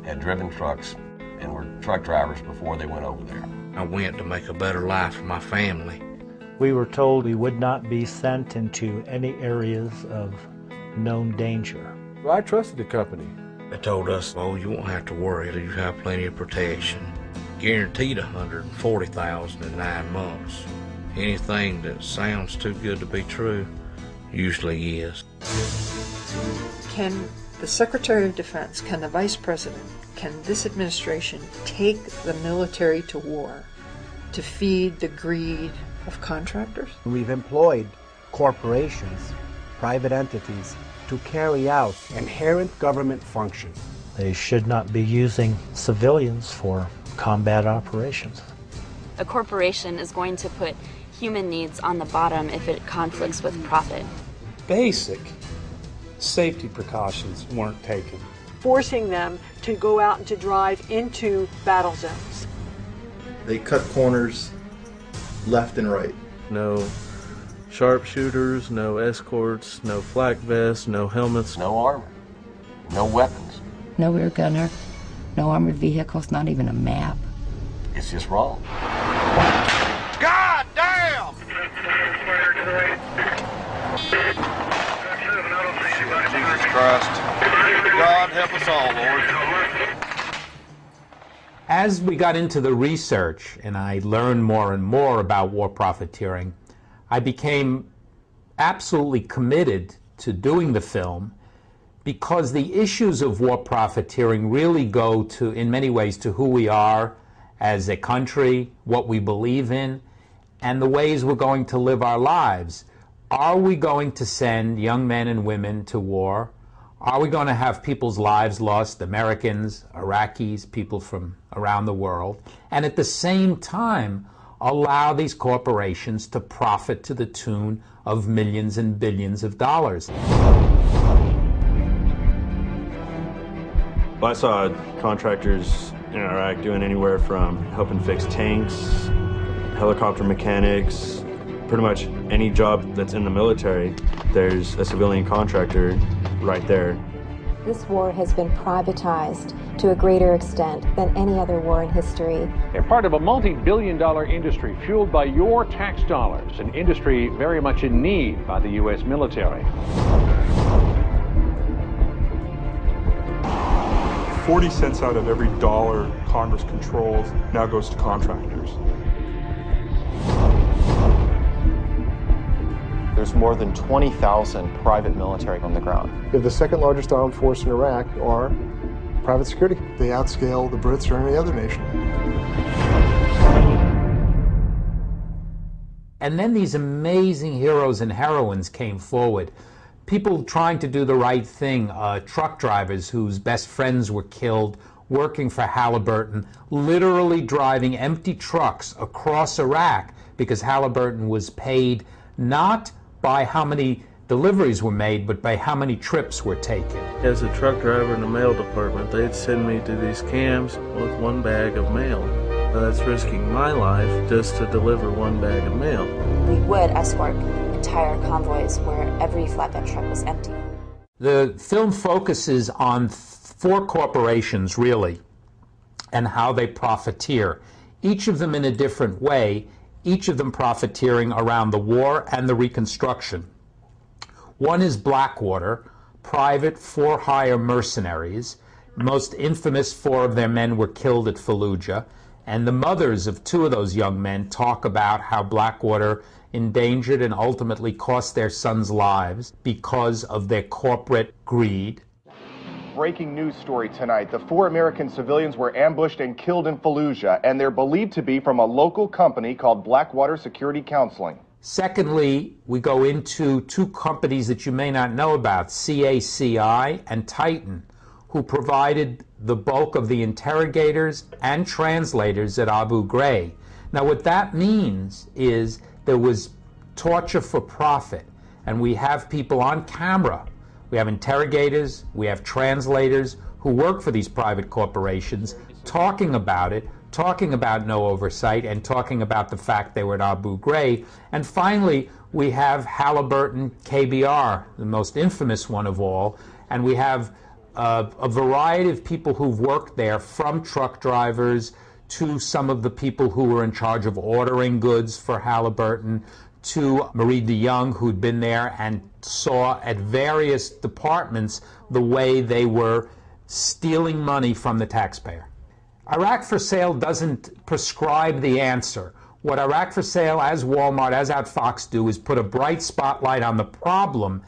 had driven trucks and were truck drivers before they went over there. I went to make a better life for my family. We were told we would not be sent into any areas of known danger. Well, I trusted the company. They told us, oh, you won't have to worry, you have plenty of protection. Guaranteed $140,000 in 9 months. Anything that sounds too good to be true usually is. Can the Secretary of Defense, can the Vice President, can this administration take the military to war to feed the greed of contractors? We've employed corporations, private entities, to carry out inherent government functions. They should not be using civilians for combat operations. A corporation is going to put human needs on the bottom if it conflicts with profit. Basic safety precautions weren't taken. Forcing them to go out and to drive into battle zones. They cut corners left and right. No sharpshooters, no escorts, no flak vests, no helmets. No armor, no weapons. No rear gunner, no armored vehicles, not even a map. It's just wrong. God damn! Jesus Christ. God help us all, Lord. As we got into the research and I learned more and more about war profiteering, I became absolutely committed to doing the film because the issues of war profiteering really go to, in many ways, to who we are as a country, what we believe in, and the ways we're going to live our lives. Are we going to send young men and women to war? Are we going to have people's lives lost, Americans, Iraqis, people from around the world, and at the same time allow these corporations to profit to the tune of millions and billions of dollars? I saw contractors in Iraq doing anywhere from helping fix tanks, helicopter mechanics, pretty much any job that's in the military, there's a civilian contractor right there. This war has been privatized to a greater extent than any other war in history. They're part of a multi-billion-dollar industry fueled by your tax dollars, an industry very much in need by the U.S. military. 40 cents out of every dollar Congress controls now goes to contractors. There's more than 20,000 private military on the ground. We have the second largest armed force in Iraq, or private security. They outscale the Brits or any other nation. And then these amazing heroes and heroines came forward. People trying to do the right thing, truck drivers whose best friends were killed, working for Halliburton, literally driving empty trucks across Iraq because Halliburton was paid not by how many deliveries were made, but by how many trips were taken. As a truck driver in the mail department, they'd send me to these camps with one bag of mail. That's risking my life just to deliver one bag of mail. We would escort entire convoys where every flatbed truck was empty. The film focuses on 4 corporations, really, and how they profiteer, each of them in a different way, each of them profiteering around the war and the reconstruction. One is Blackwater, private for-hire mercenaries. Most infamous, 4 of their men were killed at Fallujah, and the mothers of 2 of those young men talk about how Blackwater endangered and ultimately cost their sons' lives because of their corporate greed. Breaking news story tonight. The 4 American civilians were ambushed and killed in Fallujah, and they're believed to be from a local company called Blackwater Security Counseling. Secondly, we go into 2 companies that you may not know about, CACI and Titan, who provided the bulk of the interrogators and translators at Abu Ghraib. Now what that means is there was torture for profit, and we have people on camera. We have interrogators, we have translators who work for these private corporations talking about it, talking about no oversight, and talking about the fact they were at Abu Ghraib. And finally, we have Halliburton KBR, the most infamous one of all, and we have a variety of people who've worked there, from truck drivers to some of the people who were in charge of ordering goods for Halliburton, to Marie DeYoung, who'd been there and saw at various departments the way they were stealing money from the taxpayer. Iraq for Sale doesn't prescribe the answer. What Iraq for Sale, as Walmart, as Outfox do, is put a bright spotlight on the problem,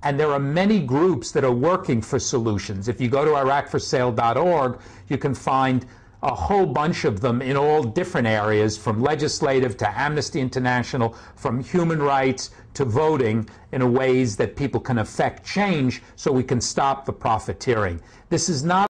and there are many groups that are working for solutions. If you go to iraqforsale.org, you can find a whole bunch of them in all different areas, from legislative to Amnesty International, from human rights to voting, in ways that people can affect change so we can stop the profiteering. This is not